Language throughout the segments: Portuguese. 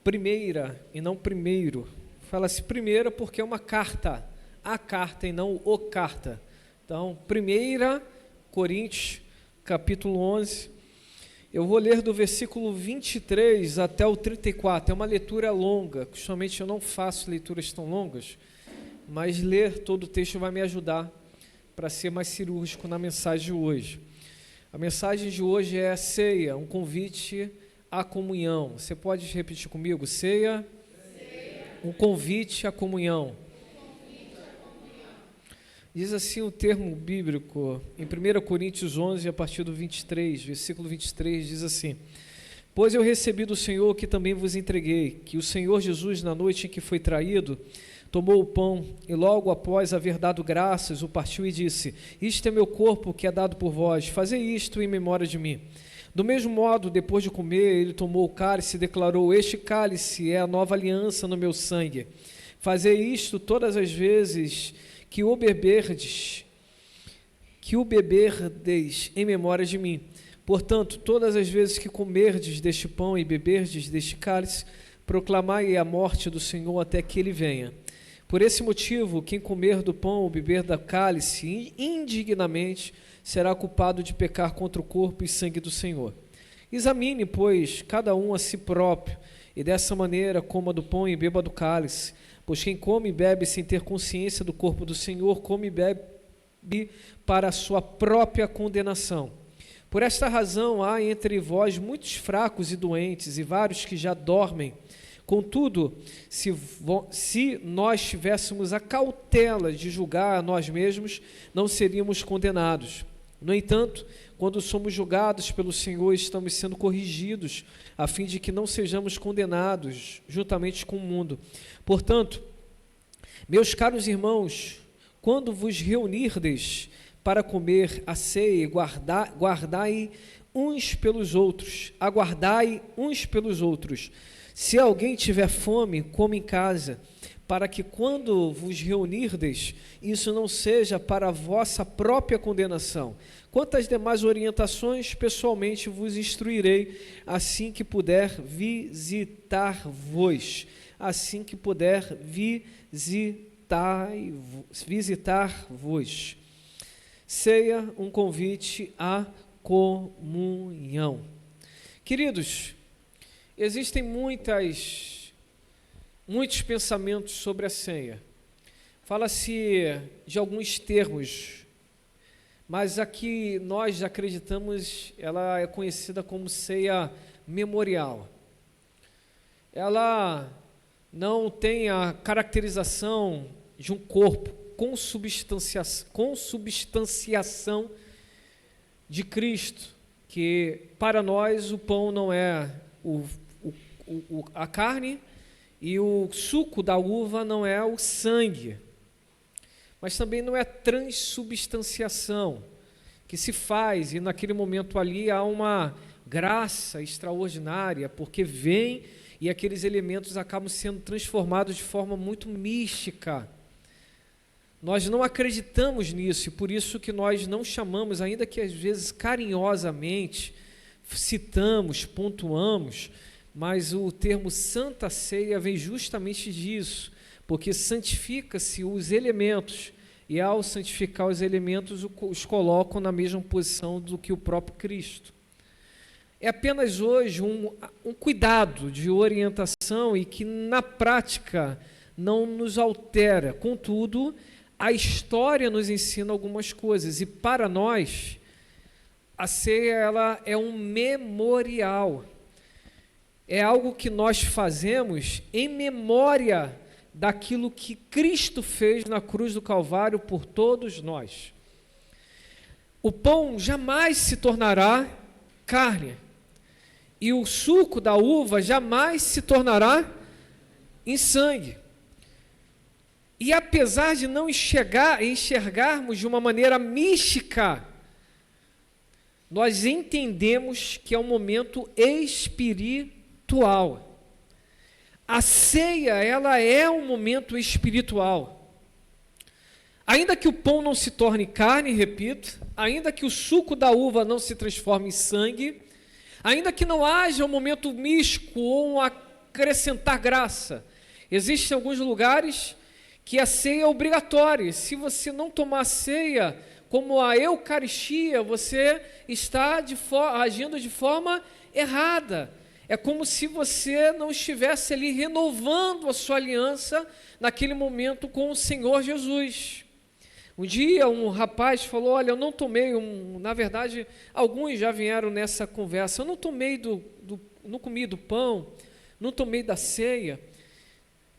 primeira e não primeiro. Fala-se primeira porque é uma carta, a carta e não o carta. Então, 1 Coríntios, capítulo 11, eu vou ler do versículo 23 até o 34, é uma leitura longa, costumamente eu não faço leituras tão longas, mas ler todo o texto vai me ajudar para ser mais cirúrgico na mensagem de hoje. A mensagem de hoje é a ceia, um convite à comunhão. Você pode repetir comigo? Ceia, um convite à comunhão. Diz assim o termo bíblico, em 1 Coríntios 11, a partir do 23, versículo 23, diz assim: Pois eu recebi do Senhor que também vos entreguei, que o Senhor Jesus, na noite em que foi traído, tomou o pão e logo após haver dado graças, o partiu e disse: Isto é meu corpo que é dado por vós, fazei isto em memória de mim. Do mesmo modo, depois de comer, ele tomou o cálice e declarou: Este cálice é a nova aliança no meu sangue. Fazei isto todas as vezes que o beberdes em memória de mim. Portanto, todas as vezes que comerdes deste pão e beberdes deste cálice, proclamai a morte do Senhor até que ele venha. Por esse motivo, quem comer do pão ou beber da cálice indignamente será culpado de pecar contra o corpo e sangue do Senhor. Examine, pois, cada um a si próprio, e dessa maneira coma do pão e beba do cálice. Pois quem come e bebe sem ter consciência do corpo do Senhor, come e bebe para a sua própria condenação. Por esta razão há entre vós muitos fracos e doentes, e vários que já dormem. Contudo, se nós tivéssemos a cautela de julgar a nós mesmos, não seríamos condenados. No entanto, quando somos julgados pelo Senhor, estamos sendo corrigidos, a fim de que não sejamos condenados juntamente com o mundo. Portanto, meus caros irmãos, quando vos reunirdes para comer a ceia, aguardai uns pelos outros. Se alguém tiver fome, come em casa, para que quando vos reunirdes, isso não seja para a vossa própria condenação. Quanto às demais orientações, pessoalmente vos instruirei assim que puder visitar-vos. Ceia, um convite à comunhão. Queridos, existem muitos pensamentos sobre a ceia. Fala-se de alguns termos, mas aqui nós acreditamos, ela é conhecida como ceia memorial. Ela não tem a caracterização de um corpo, consubstanciação de Cristo, que para nós o pão não é a carne e o suco da uva não é o sangue, mas também não é transubstanciação que se faz, e naquele momento ali há uma graça extraordinária, porque vem e aqueles elementos acabam sendo transformados de forma muito mística. Nós não acreditamos nisso, e por isso que nós não chamamos, ainda que às vezes carinhosamente citamos, pontuamos, mas o termo Santa Ceia vem justamente disso, porque santifica-se os elementos, e ao santificar os elementos, os colocam na mesma posição do que o próprio Cristo. É apenas hoje um cuidado de orientação e que na prática não nos altera. Contudo, a história nos ensina algumas coisas, e para nós a ceia ela é um memorial. É algo que nós fazemos em memória daquilo que Cristo fez na cruz do Calvário por todos nós. O pão jamais se tornará carne, e o suco da uva jamais se tornará em sangue. E apesar de não enxergarmos de uma maneira mística, nós entendemos que é um momento espiritual. A ceia, ela é um momento espiritual. Ainda que o pão não se torne carne, repito, ainda que o suco da uva não se transforme em sangue, ainda que não haja um momento místico ou uma acrescentar graça. Existem alguns lugares que a ceia é obrigatória. Se você não tomar ceia, como a Eucaristia, você está agindo de forma errada. É como se você não estivesse ali renovando a sua aliança naquele momento com o Senhor Jesus. Um dia um rapaz falou, olha, eu não tomei, na verdade, alguns já vieram nessa conversa, eu não tomei não comi do pão, não tomei da ceia.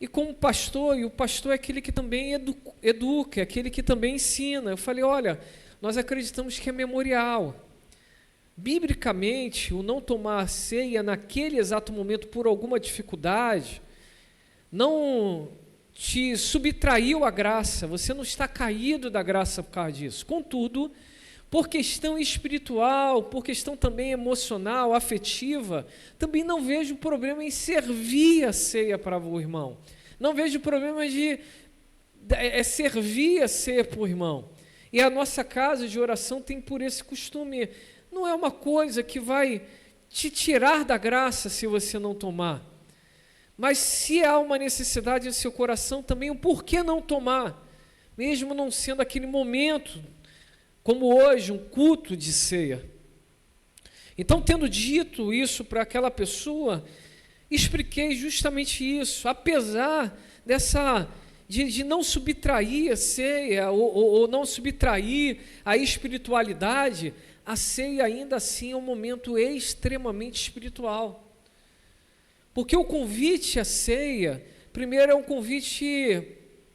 E como pastor, e o pastor é aquele que também educa, é aquele que também ensina. Eu falei, olha, nós acreditamos que é memorial. Biblicamente, o não tomar ceia naquele exato momento por alguma dificuldade, não te subtraiu a graça, você não está caído da graça por causa disso. Contudo, por questão espiritual, por questão também emocional, afetiva, também não vejo problema em servir a ceia para o irmão. Não vejo problema de servir a ceia para o irmão. E a nossa casa de oração tem por esse costume. Não é uma coisa que vai te tirar da graça se você não tomar. Mas se há uma necessidade em seu coração também, o porquê não tomar? Mesmo não sendo aquele momento, como hoje, um culto de ceia. Então, tendo dito isso para aquela pessoa, expliquei justamente isso. Apesar de não subtrair a ceia, ou não subtrair a espiritualidade, a ceia ainda assim é um momento extremamente espiritual. Porque o convite à ceia, primeiro é um convite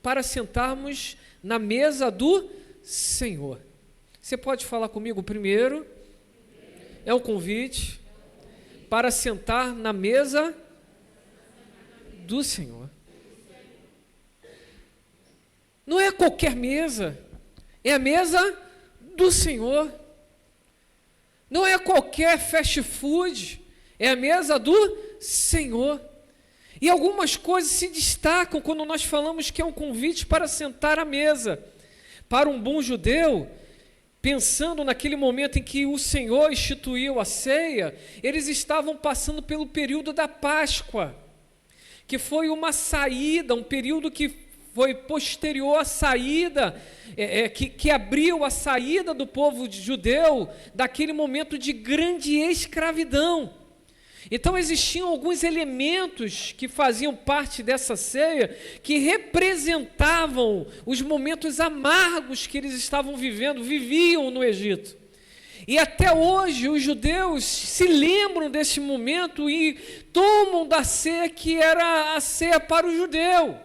para sentarmos na mesa do Senhor. Você pode falar comigo primeiro? É um convite para sentar na mesa do Senhor. Não é qualquer mesa, é a mesa do Senhor. Não é qualquer fast food, é a mesa do Senhor. E algumas coisas se destacam quando nós falamos que é um convite para sentar à mesa. Para um bom judeu, pensando naquele momento em que o Senhor instituiu a ceia, eles estavam passando pelo período da Páscoa, que foi uma saída, um período que foi posterior à saída, que abriu a saída do povo judeu daquele momento de grande escravidão. Então existiam alguns elementos que faziam parte dessa ceia, que representavam os momentos amargos que eles viviam no Egito. E até hoje os judeus se lembram desse momento e tomam da ceia que era a ceia para o judeu,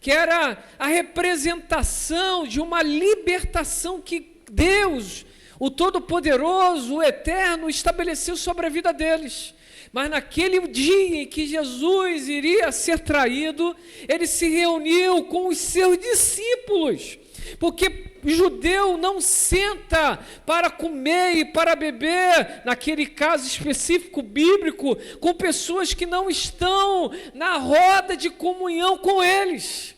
que era a representação de uma libertação que Deus, o Todo-Poderoso, o Eterno, estabeleceu sobre a vida deles. Mas naquele dia em que Jesus iria ser traído, ele se reuniu com os seus discípulos, porque o judeu não senta para comer e para beber, naquele caso específico bíblico, com pessoas que não estão na roda de comunhão com eles.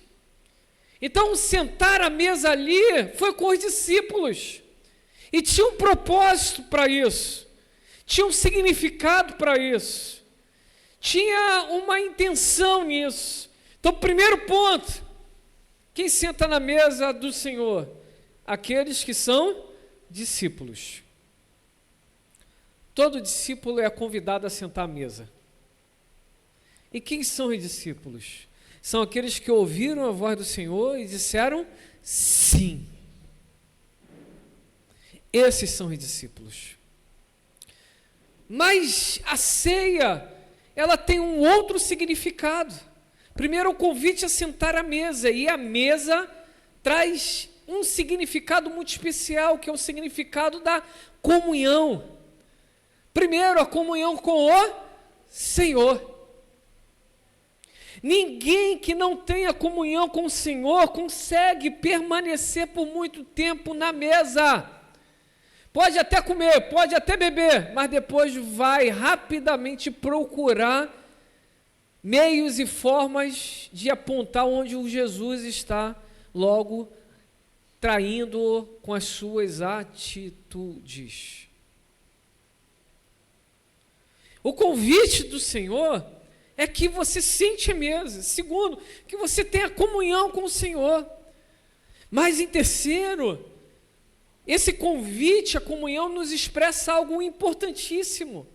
Então, sentar à mesa ali foi com os discípulos, e tinha um propósito para isso. Tinha um significado para isso, tinha uma intenção nisso. Então, primeiro ponto, quem senta na mesa do Senhor? Aqueles que são discípulos. Todo discípulo é convidado a sentar à mesa. E quem são os discípulos? São aqueles que ouviram a voz do Senhor e disseram sim. Esses são os discípulos. Mas a ceia, ela tem um outro significado. Primeiro, o convite a sentar à mesa, e a mesa traz um significado muito especial, que é o significado da comunhão. Primeiro, a comunhão com o Senhor. Ninguém que não tenha comunhão com o Senhor consegue permanecer por muito tempo na mesa. Pode até comer, pode até beber, mas depois vai rapidamente procurar meios e formas de apontar onde o Jesus está, logo traindo-o com as suas atitudes. O convite do Senhor é que você sente a mesa. Segundo, que você tenha comunhão com o Senhor. Mas em terceiro, esse convite à comunhão nos expressa algo importantíssimo.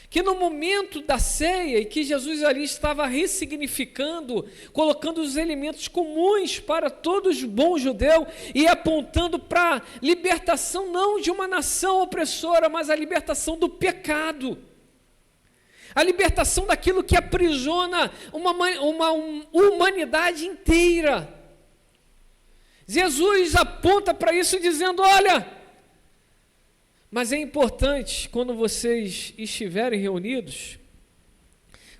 Que no momento da ceia, e que Jesus ali estava ressignificando, colocando os elementos comuns para todos os bons judeus e apontando para a libertação não de uma nação opressora, mas a libertação do pecado. A libertação daquilo que aprisiona uma humanidade inteira. Jesus aponta para isso dizendo, olha, mas é importante, quando vocês estiverem reunidos,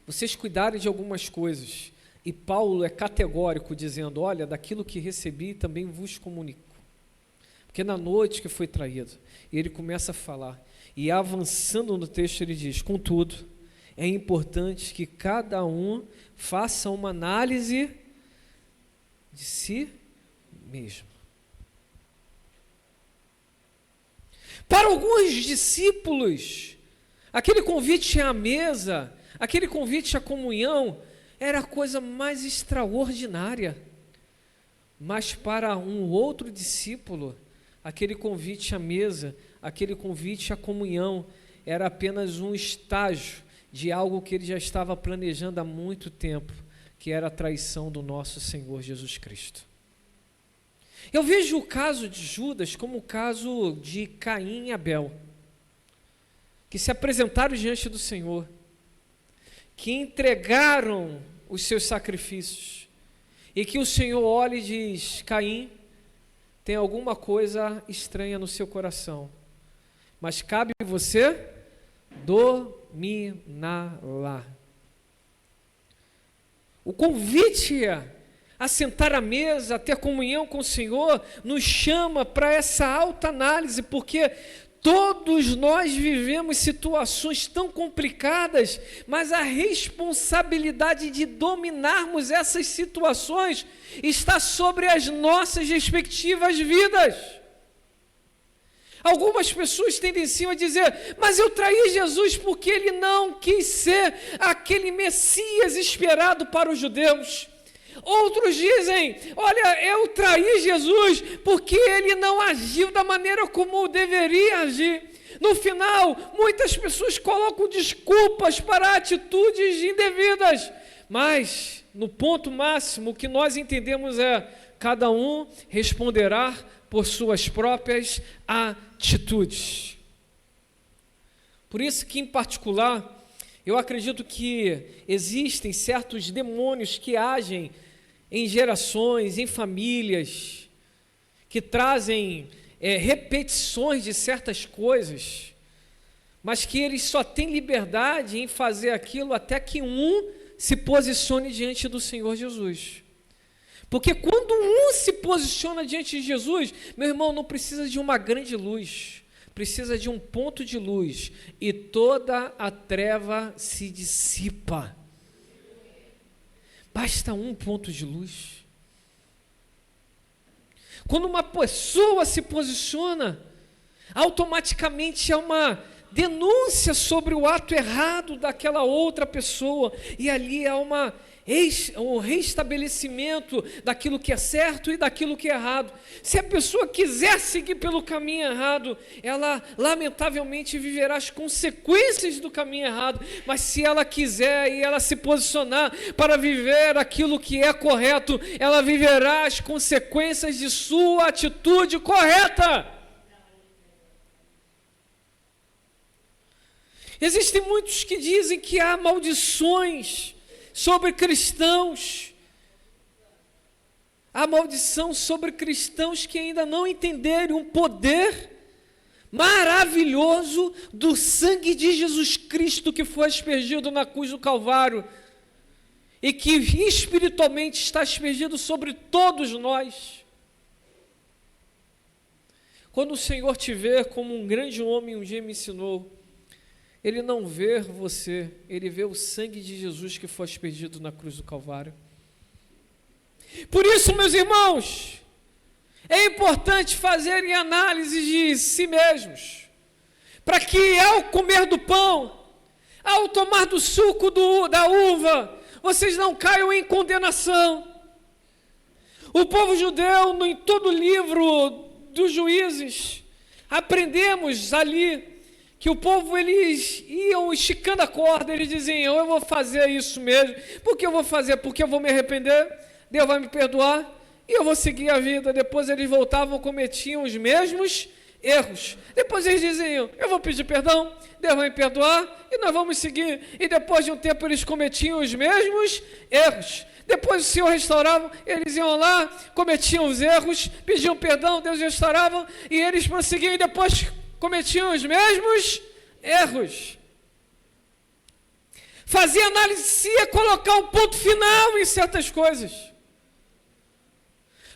vocês cuidarem de algumas coisas. E Paulo é categórico, dizendo, olha, daquilo que recebi também vos comunico. Porque na noite que foi traído, ele começa a falar, e avançando no texto ele diz, contudo, é importante que cada um faça uma análise de si mesmo. Para alguns discípulos, aquele convite à mesa, aquele convite à comunhão, era a coisa mais extraordinária. Mas para um outro discípulo, aquele convite à mesa, aquele convite à comunhão, era apenas um estágio de algo que ele já estava planejando há muito tempo, que era a traição do nosso Senhor Jesus Cristo. Eu vejo o caso de Judas como o caso de Caim e Abel, que se apresentaram diante do Senhor, que entregaram os seus sacrifícios, e que o Senhor olha e diz, Caim, tem alguma coisa estranha no seu coração, mas cabe você dominá-la. O convite a sentar à mesa, a ter comunhão com o Senhor, nos chama para essa alta análise, porque todos nós vivemos situações tão complicadas, mas a responsabilidade de dominarmos essas situações está sobre as nossas respectivas vidas. Algumas pessoas tendenciam a dizer, mas eu traí Jesus porque ele não quis ser aquele Messias esperado para os judeus. Outros dizem, olha, eu traí Jesus porque ele não agiu da maneira como deveria agir. No final, muitas pessoas colocam desculpas para atitudes indevidas, mas no ponto máximo o que nós entendemos é, cada um responderá por suas próprias atitudes. Por isso que, em particular, eu acredito que existem certos demônios que agem em gerações, em famílias, que trazem repetições de certas coisas, mas que eles só têm liberdade em fazer aquilo até que um se posicione diante do Senhor Jesus. Porque quando um se posiciona diante de Jesus, meu irmão, não precisa de uma grande luz, precisa de um ponto de luz, e toda a treva se dissipa. Basta um ponto de luz. Quando uma pessoa se posiciona, automaticamente há uma denúncia sobre o ato errado daquela outra pessoa, e ali há um restabelecimento daquilo que é certo e daquilo que é errado. Se a pessoa quiser seguir pelo caminho errado, ela lamentavelmente viverá as consequências do caminho errado, mas se ela quiser e ela se posicionar para viver aquilo que é correto, ela viverá as consequências de sua atitude correta. Existem muitos que dizem que há maldições sobre cristãos, há maldição sobre cristãos que ainda não entenderam o poder maravilhoso do sangue de Jesus Cristo que foi aspergido na cruz do Calvário e que espiritualmente está aspergido sobre todos nós. Quando o Senhor te vê como um grande homem, um dia me ensinou, Ele não vê você, Ele vê o sangue de Jesus que foi aspergido na cruz do Calvário. Por isso, meus irmãos, é importante fazerem análise de si mesmos, para que ao comer do pão, ao tomar do suco da uva, vocês não caiam em condenação. O povo judeu, em todo o livro dos Juízes, aprendemos ali que o povo, eles iam esticando a corda, eles diziam, eu vou fazer isso mesmo. Por que eu vou fazer? Porque eu vou me arrepender, Deus vai me perdoar e eu vou seguir a vida. Depois eles voltavam, cometiam os mesmos erros. Depois eles diziam, eu vou pedir perdão, Deus vai me perdoar e nós vamos seguir. E depois de um tempo eles cometiam os mesmos erros. Depois o Senhor restaurava, eles iam lá, cometiam os erros, pediam perdão, Deus restaurava e eles prosseguiam e depois cometiam os mesmos erros. Fazer análise se ia colocar um ponto final em certas coisas.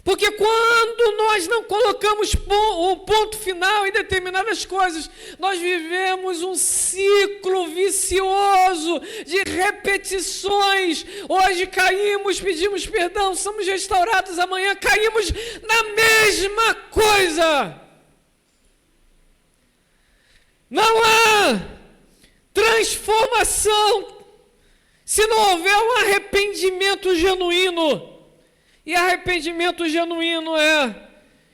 Porque quando nós não colocamos um ponto final em determinadas coisas, nós vivemos um ciclo vicioso de repetições. Hoje caímos, pedimos perdão, somos restaurados, amanhã caímos na mesma coisa. Não há transformação se não houver um arrependimento genuíno. E arrependimento genuíno é,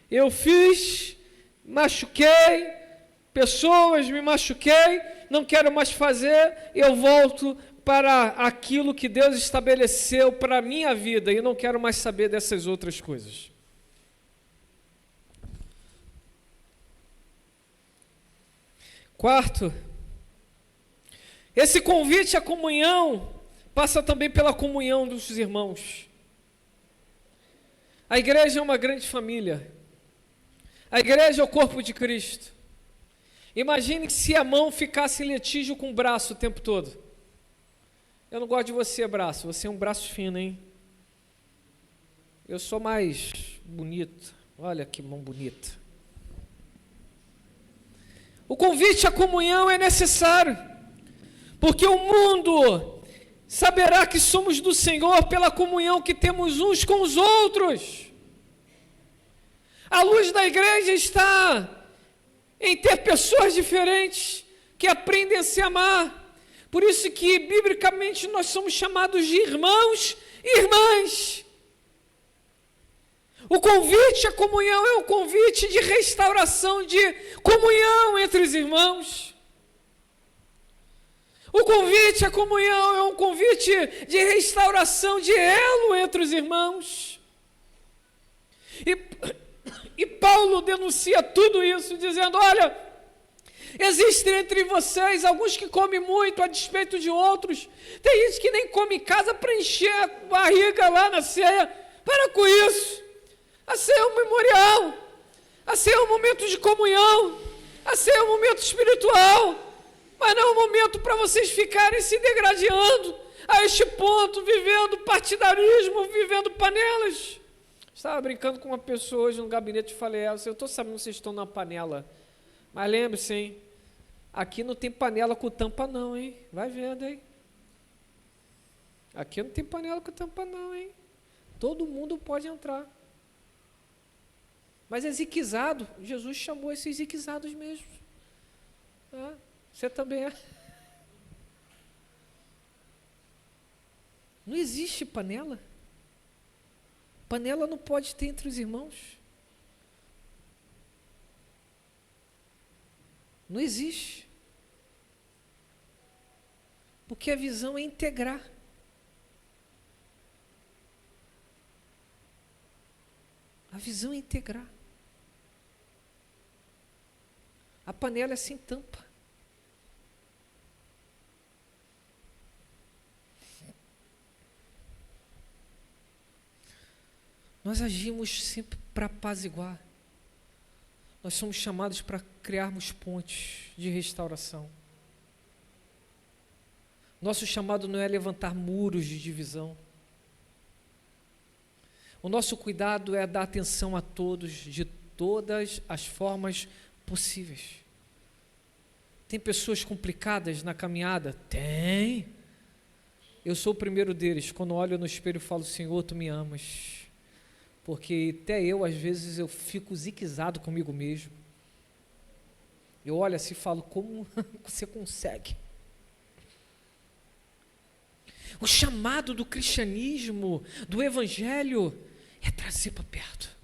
eu fiz, machuquei, pessoas me machuquei, não quero mais fazer, eu volto para aquilo que Deus estabeleceu para a minha vida e não quero mais saber dessas outras coisas. Quarto, esse convite à comunhão passa também pela comunhão dos irmãos. A igreja é uma grande família. A igreja é o corpo de Cristo. Imagine se a mão ficasse em litígio com o braço o tempo todo. Eu não gosto de você, braço. Você é um braço fino, hein? Eu sou mais bonito. Olha que mão bonita. O convite à comunhão é necessário, porque o mundo saberá que somos do Senhor pela comunhão que temos uns com os outros. A luz da igreja está em ter pessoas diferentes que aprendem a se amar. Por isso que, biblicamente, nós somos chamados de irmãos e irmãs. O convite à comunhão é um convite de restauração, de comunhão entre os irmãos. O convite à comunhão é um convite de restauração, de elo entre os irmãos. E Paulo denuncia tudo isso, dizendo, olha, existem entre vocês alguns que comem muito a despeito de outros. Tem gente que nem come em casa para encher a barriga lá na ceia. Para com isso. A ceia é um memorial. A ceia é um momento de comunhão. A ceia é um momento espiritual. Mas não é um momento para vocês ficarem se degradando a este ponto, vivendo partidarismo, vivendo panelas. Estava brincando com uma pessoa hoje no gabinete e falei, eu estou sabendo que vocês estão na panela, mas lembre-se, hein, aqui não tem panela com tampa não, hein, vai vendo, hein. Aqui não tem panela com tampa não, hein. Todo mundo pode entrar. Mas é ziquezado, Jesus chamou esses ziquezados mesmo. Você também é. Não existe panela. Panela não pode ter entre os irmãos. Não existe. Porque a visão é integrar. A visão é integrar. A panela é sem tampa. Nós agimos sempre para apaziguar. Nós somos chamados para criarmos pontes de restauração. Nosso chamado não é levantar muros de divisão. O nosso cuidado é dar atenção a todos, de todas as formas possíveis. Tem pessoas complicadas na caminhada? Tem. Eu sou o primeiro deles. Quando olho no espelho e falo, Senhor, Tu me amas. Porque até eu, às vezes, eu fico ziquezado comigo mesmo. Eu olho assim e falo, como você consegue? O chamado do cristianismo, do evangelho, é trazer para perto.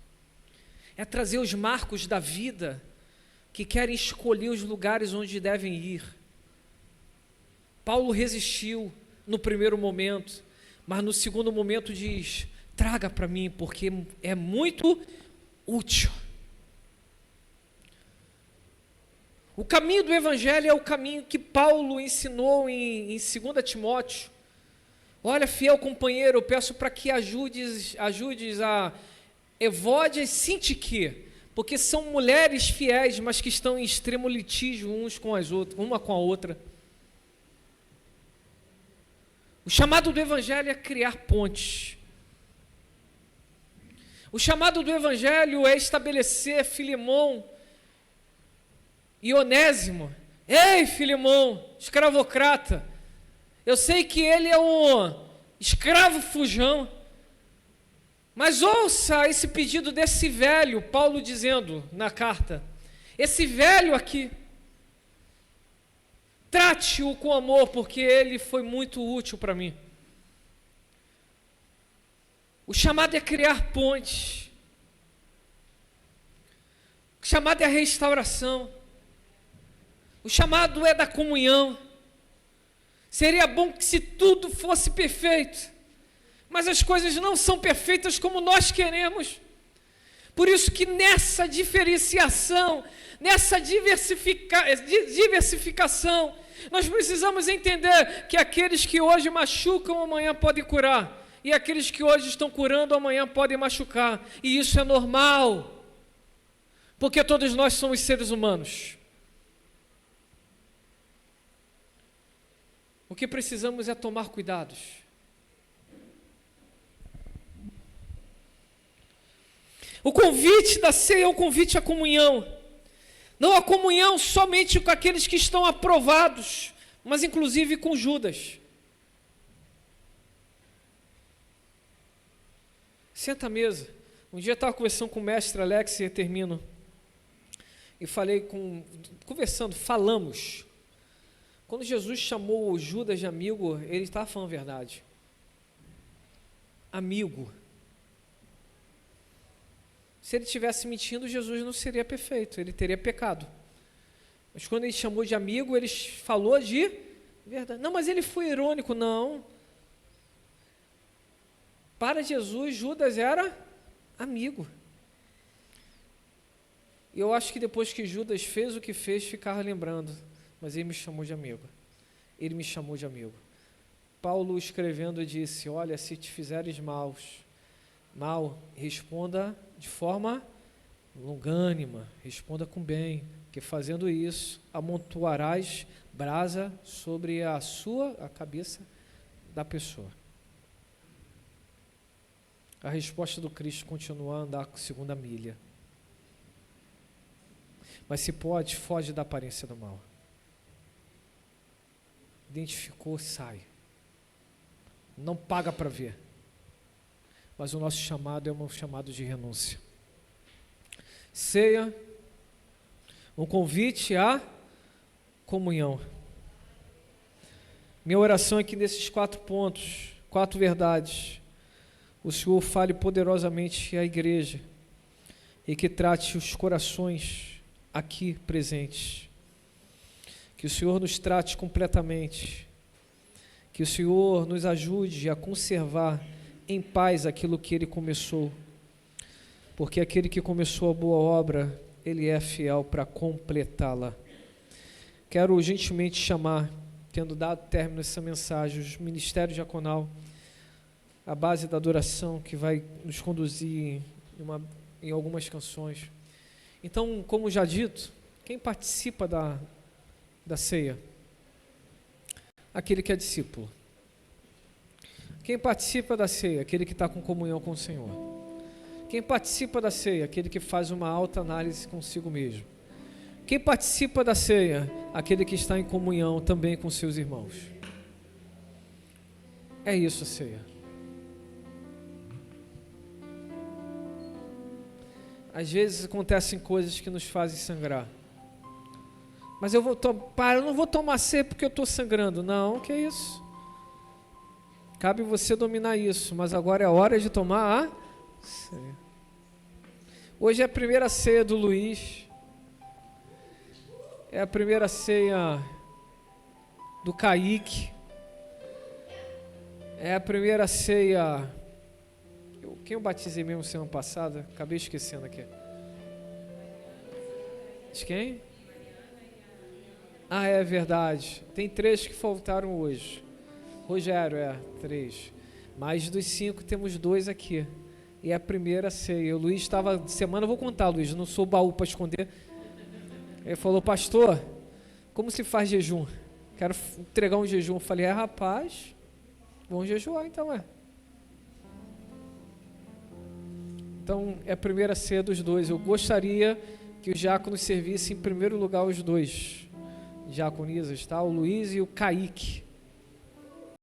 É trazer os marcos da vida que querem escolher os lugares onde devem ir. Paulo resistiu no primeiro momento, mas no segundo momento diz: traga para mim, porque é muito útil. O caminho do evangelho é o caminho que Paulo ensinou em 2 Timóteo. Olha, fiel companheiro, eu peço para que ajudes a Evódia e Sintique, porque são mulheres fiéis, mas que estão em extremo litígio uma com a outra. O chamado do evangelho é criar pontes. O chamado do evangelho é estabelecer Filemão e Onésimo. Ei, Filemão, escravocrata, eu sei que ele é um escravo fujão, mas ouça esse pedido desse velho, Paulo dizendo na carta, esse velho aqui, trate-o com amor, porque ele foi muito útil para mim. O chamado é criar pontes. O chamado é a restauração. O chamado é da comunhão. Seria bom que se tudo fosse perfeito, mas as coisas não são perfeitas como nós queremos. Por isso que nessa diferenciação, nessa diversificação, nós precisamos entender que aqueles que hoje machucam, amanhã podem curar. E aqueles que hoje estão curando, amanhã podem machucar. E isso é normal, porque todos nós somos seres humanos. O que precisamos é tomar cuidados. O convite da ceia é um convite à comunhão. Não a comunhão somente com aqueles que estão aprovados, mas inclusive com Judas. Senta à mesa. Um dia eu estava conversando com o mestre Alex, e termino. E falamos. Quando Jesus chamou o Judas de amigo, ele estava falando a verdade. Amigo. Se ele estivesse mentindo, Jesus não seria perfeito, ele teria pecado. Mas quando ele chamou de amigo, ele falou de verdade. Não, mas ele foi irônico, não. Para Jesus, Judas era amigo. E eu acho que depois que Judas fez o que fez, ficava lembrando. Mas ele me chamou de amigo. Ele me chamou de amigo. Paulo escrevendo disse: olha, se te fizeres mal, responda de forma longânima, responda com bem, que fazendo isso, amontoarás brasa sobre a cabeça da pessoa. A resposta do Cristo continua a andar com segunda milha. Mas se pode, foge da aparência do mal. Identificou, sai. Não paga para ver. Mas o nosso chamado é um chamado de renúncia. Ceia, um convite à comunhão. Minha oração é que nesses 4 pontos, 4 verdades, o Senhor fale poderosamente à igreja e que trate os corações aqui presentes. Que o Senhor nos trate completamente. Que o Senhor nos ajude a conservar em paz aquilo que Ele começou. Porque aquele que começou a boa obra, Ele é fiel para completá-la. Quero gentilmente chamar, tendo dado término a essa mensagem, os ministérios diaconal, a base da adoração que vai nos conduzir em algumas canções. Então, como já dito, quem participa da ceia? Aquele que é discípulo. Quem participa da ceia? Aquele que está com comunhão com o Senhor. Quem participa da ceia? Aquele que faz uma alta análise consigo mesmo. Quem participa da ceia? Aquele que está em comunhão também com seus irmãos. É isso a ceia. Às vezes acontecem coisas que nos fazem sangrar. Mas eu não vou tomar ceia porque eu estou sangrando. Não, que é isso? Cabe você dominar isso, mas agora é hora de tomar a ceia. Hoje é a primeira ceia do Luiz. É a primeira ceia do Kaique. É a primeira ceia... Quem eu batizei mesmo semana passada? Acabei esquecendo aqui. De quem? Ah, é verdade. Tem 3 que faltaram hoje. Rogério, 3. Mais dos 5 temos 2 aqui. E é a primeira ceia. O Luiz estava... Semana eu vou contar, Luiz. Não sou baú para esconder. Ele falou, pastor, como se faz jejum? Quero entregar um jejum. Eu falei, rapaz, vamos jejuar então, Então, é a primeira ceia dos 2. Eu gostaria que os diáconos servissem em primeiro lugar os 2 diaconisas, tá? O Luiz e o Kaique.